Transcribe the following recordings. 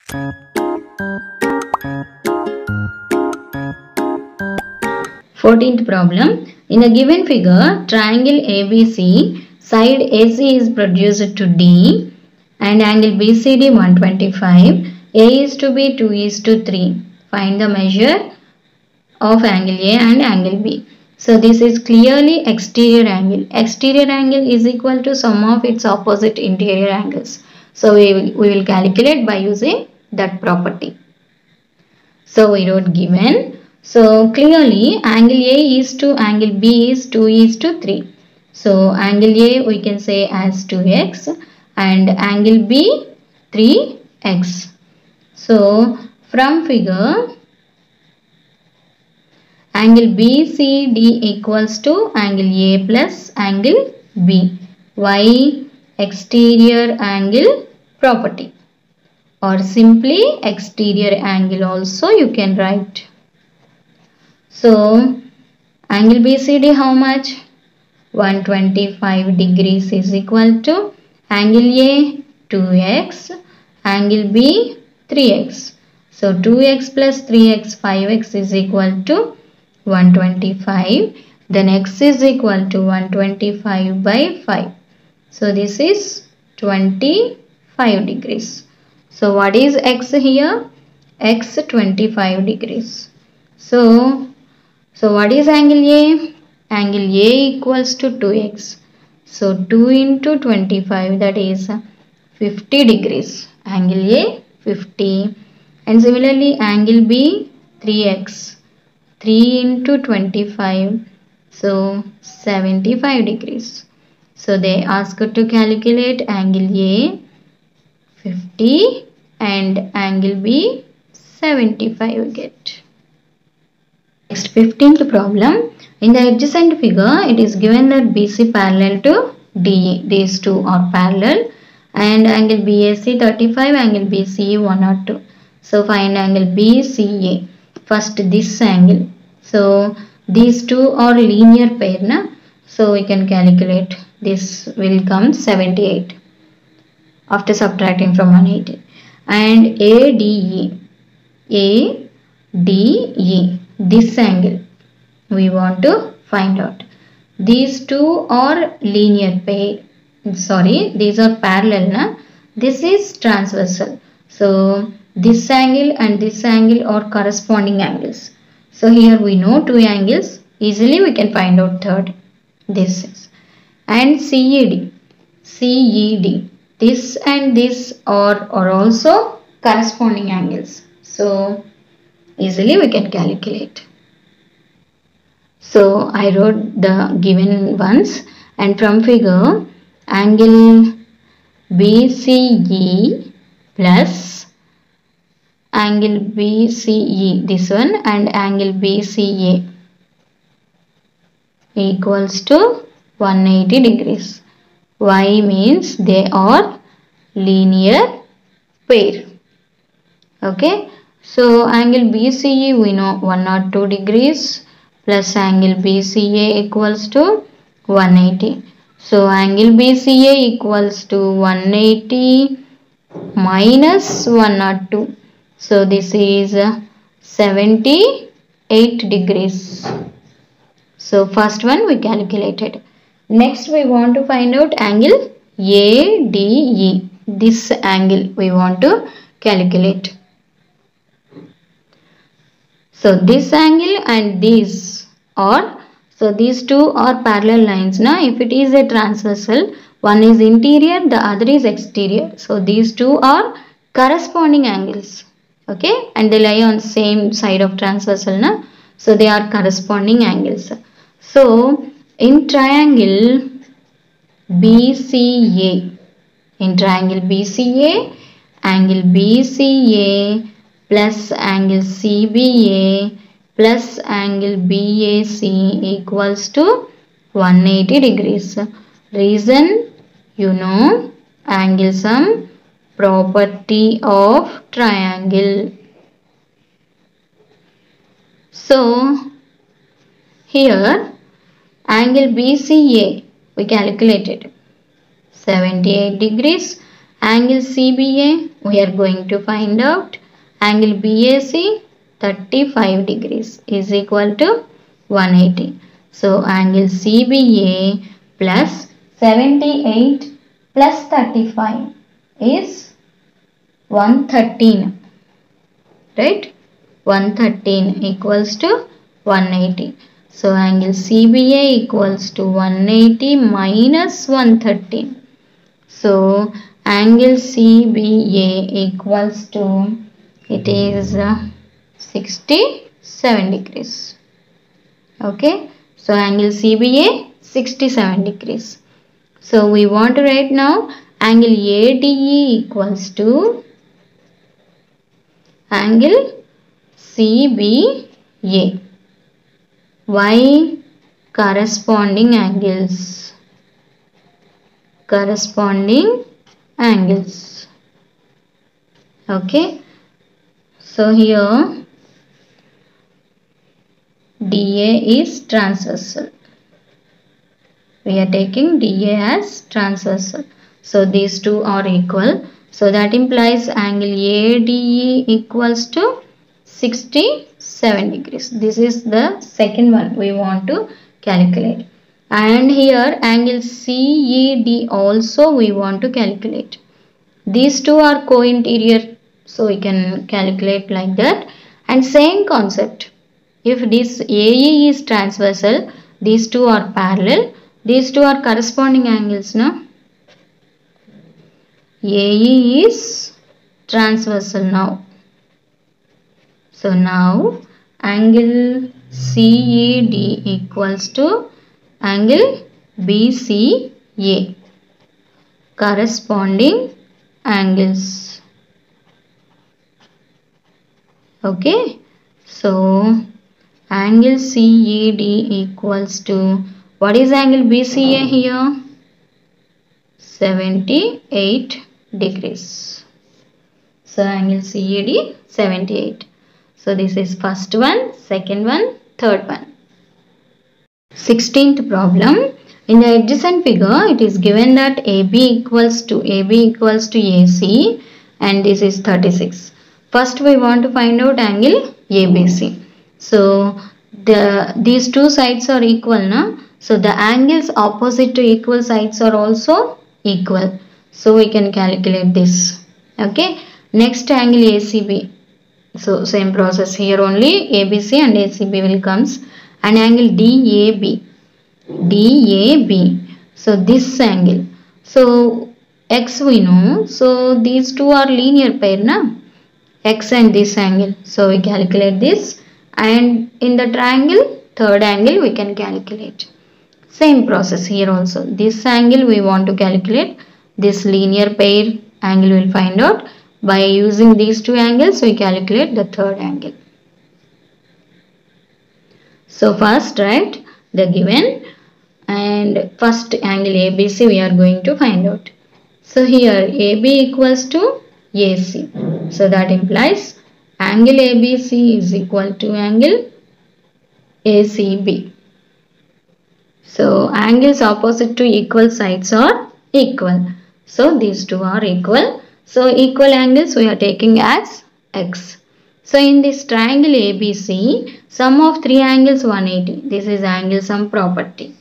14th problem. In the given figure, triangle ABC, side AC is produced to D and angle BCD 125. A is to B 2 is to 3. Find the measure of angle A and angle B. So this is clearly exterior angle. Exterior angle is equal to sum of its opposite interior angles. So we will calculate by using that property. So we wrote given. So clearly angle A is to angle B is 2 is to 3. So angle A we can say as 2x and angle B 3x. So from figure, angle BCD equals to angle A plus angle B. Why? Exterior angle property, or simply exterior angle also you can write. So angle BCD how much? 125 degrees is equal to angle A 2x, angle B 3x. So 2x plus 3x 5x is equal to 125. Then x is equal to 125 by 5. So this is 25 degrees. So what is x here? X 25 degrees. So what is angle A? Angle A equals to 2x. So 2 into 25, that is 50 degrees. Angle A 50. And similarly angle B 3x. 3 into 25. So 75 degrees. So they asked to calculate angle A 50 and angle B 75 get. Next 15th problem. In the adjacent figure, it is given that BC parallel to DE. These two are parallel and angle BAC 35, angle BCE 102. So find angle BCA. First this angle. So these two are linear pair, na? So we can calculate. This will come 78 after subtracting from 180. And ADE. ADE. This angle we want to find out. These two are linear pair. Sorry, these are parallel, na? This is transversal. So this angle and this angle are corresponding angles. So here we know two angles. Easily we can find out third. This is. And CED. CED. This and this are also corresponding angles. So easily we can calculate. So I wrote the given ones, and from figure angle BCE plus angle BCE, this one, and angle BCA equals to 180 degrees. Why? Means they are linear pair. Okay. So angle BCE we know 102 degrees plus angle BCA equals to 180. So angle BCA equals to 180 minus 102. So this is 78 degrees. So first one we calculated. Next we want to find out angle ADE. This angle we want to calculate. So this angle and these are, so these two are parallel lines. Now if it is a transversal, one is interior, the other is exterior. So these two are corresponding angles. Okay, and they lie on same side of transversal, na? So they are corresponding angles. So in triangle BCA, angle BCA plus angle CBA plus angle BAC equals to 180 degrees. Reason, you know, angle sum property of triangle. So here angle BCA we calculated 78 degrees Angle CBA, we are going to find out. Angle BAC, 35 degrees is equal to 180. So angle CBA plus 78 plus 35 is 113. Right? 113 equals to 180. So angle CBA equals to 180 minus 113. So angle CBA equals to, it is 67 degrees. Okay. So angle CBA 67 degrees. So we want to write now angle ADE equals to angle CBA. Why? Corresponding angles. Corresponding angles. Okay. So here DA is transversal. We are taking DA as transversal. So these two are equal. So that implies angle ADE equals to 67 degrees. This is the second one we want to calculate. And here angle CED also we want to calculate. These two are co-interior, so we can calculate like that. And same concept. If this AE is transversal, these two are parallel. These two are corresponding angles, no? AE is transversal now. So now angle CED equals to angle BCA. Corresponding angles. Okay. So angle CED equals to, what is angle BCA here? 78 degrees. So angle CED 78. So this is first one, second one, third one. 16th problem. In the adjacent figure, it is given that AB equals to AC and this is 36. First we want to find out angle ABC. So these two sides are equal, na? So the angles opposite to equal sides are also equal. So we can calculate this. Okay. Next angle ACB. So same process here, only ABC and ACB will comes. And angle DAB. So this angle. So X we know. So these two are linear pair, na? X and this angle. So we calculate this. And in the triangle, third angle we can calculate. Same process here also. This angle we want to calculate. This linear pair angle will find out. By using these two angles, we calculate the third angle. So first write the given and first angle ABC we are going to find out. So here AB equals to AC. So that implies angle ABC is equal to angle ACB. So angles opposite to equal sides are equal. So these two are equal. So equal angles we are taking as X. So in this triangle ABC, sum of three angles 180. This is angle sum property.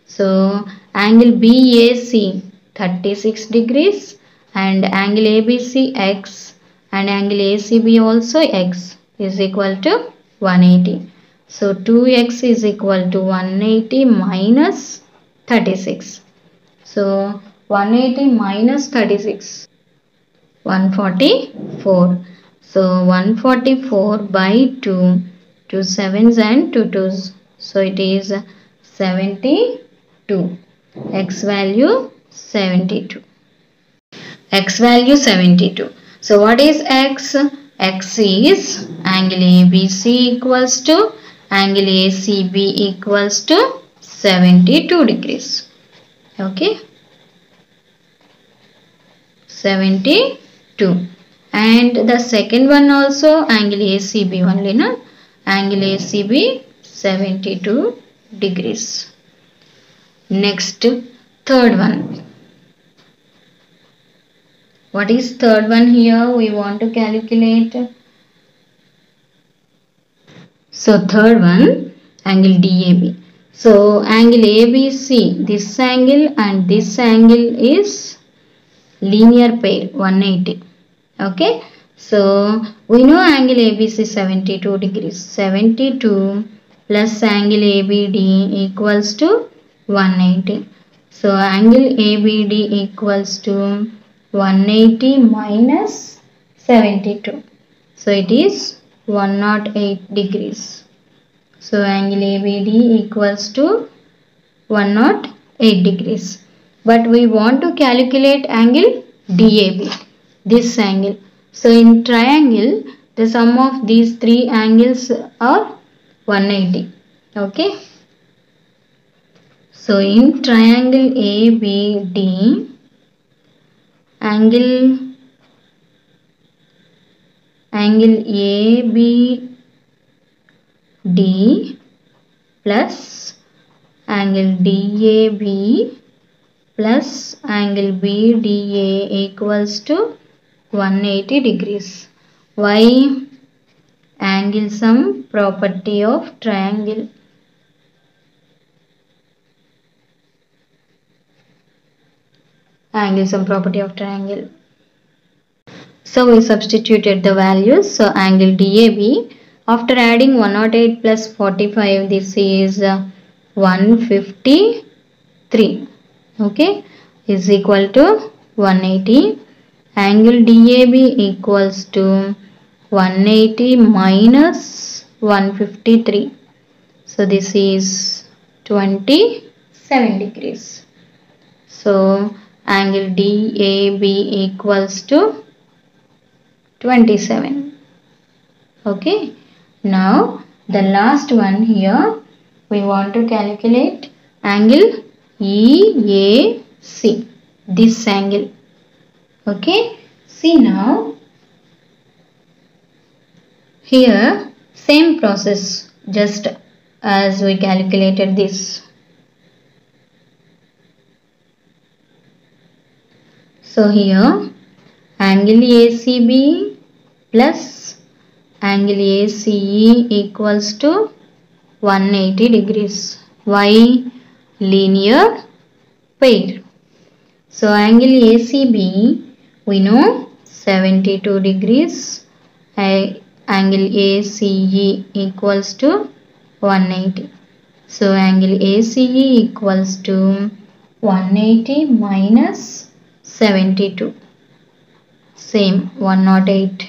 So angle BAC 36 degrees and angle ABC X and angle ACB also X is equal to 180. So 2X is equal to 180 minus 36. So 180 minus 36. 144. So 144 by 2, 2 7s and 2 2s. So it is 72. X value 72. X value 72. So what is X? X is angle ABC equals to angle ACB equals to 72 degrees. Okay. 72. And the second one also angle ACB only, no? Angle ACB 72 degrees. Next, third one. What is third one here we want to calculate? So third one, angle DAB. So angle ABC, this angle and this angle is linear pair 180. Okay. So we know angle ABC is 72 degrees. 72 plus angle ABD equals to 180. So angle ABD equals to 180 minus 72. So it is 108 degrees. So angle ABD equals to 108 degrees. But we want to calculate angle DAB, this angle. So in triangle, the sum of these three angles are 180. Okay. So in triangle ABD, angle ABD plus angle DAB plus angle BDA equals to 180 degrees. Why? Angle sum property of triangle. Angle sum property of triangle. So we substituted the values. So angle DAB, after adding 108 plus 45, this is 153. Okay, is equal to 180. Angle DAB equals to 180 minus 153. So this is 27 degrees. So angle DAB equals to 27. Okay. Now the last one here, we want to calculate angle EAC, this angle. Okay. See now, here same process just as we calculated this. So here angle ACB plus angle ACE equals to 180 degrees. Why? Linear pair. So angle ACB we know 72 degrees. Angle ACE equals to 180. So angle ACE equals to 180 minus 72. Same 108.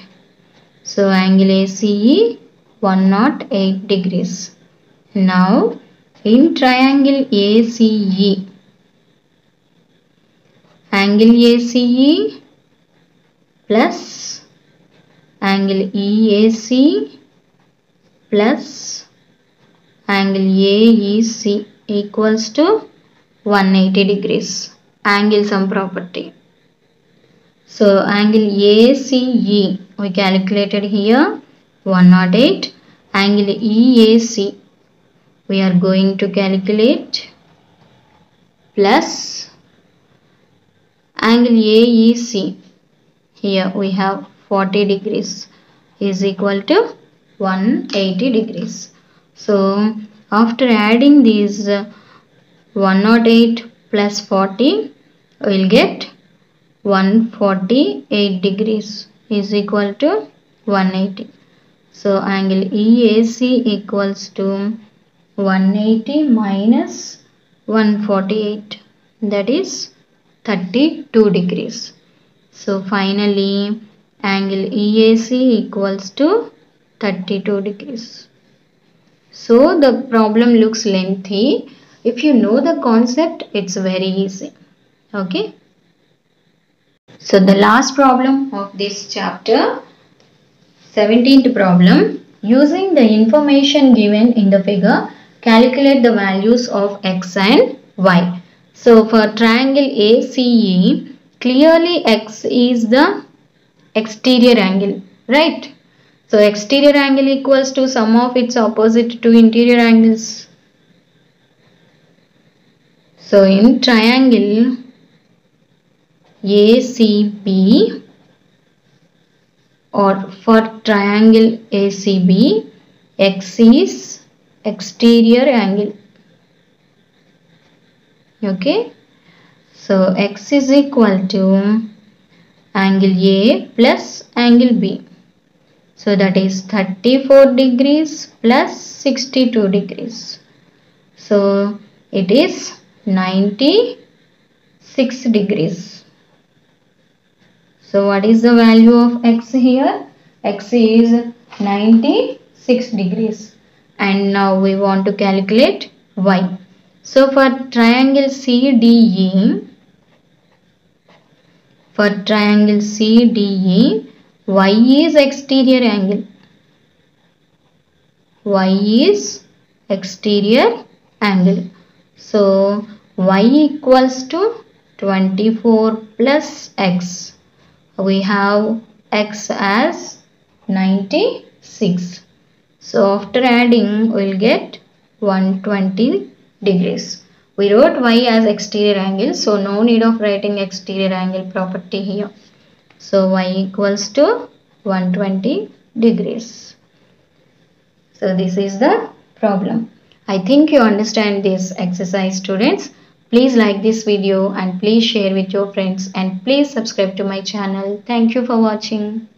So angle ACE 108 degrees. Now in triangle ACE, angle ACE plus angle EAC plus angle AEC equals to 180 degrees. Angle sum property. So angle ACE we calculated here 108. Angle EAC we are going to calculate plus angle AEC, here we have 40 degrees is equal to 180 degrees. So after adding these 108 plus 40, we will get 148 degrees is equal to 180. So angle EAC equals to 180 minus 148, that is 32 degrees. So finally angle EAC equals to 32 degrees. So the problem looks lengthy. If you know the concept, it's very easy. Okay. So the last problem of this chapter, 17th problem, using the information given in the figure, calculate the values of x and y. So for triangle ACE, clearly x is the exterior angle, right? So exterior angle equals to sum of its opposite two interior angles. So in triangle ACB, or for triangle ACB, X is exterior angle. Okay, so X is equal to angle A plus angle B. So that is 34 degrees plus 62 degrees. So it is 96 degrees. So what is the value of X here? X is 96 degrees. And now we want to calculate Y. So for triangle CDE, Y is exterior angle. Y is exterior angle. So Y equals to 24 plus X. We have X as 96. So after adding, we will get 120 degrees. We wrote Y as exterior angle, so no need of writing exterior angle property here. So Y equals to 120 degrees. So this is the problem. I think you understand this exercise, students. Please like this video and please share with your friends and please subscribe to my channel. Thank you for watching.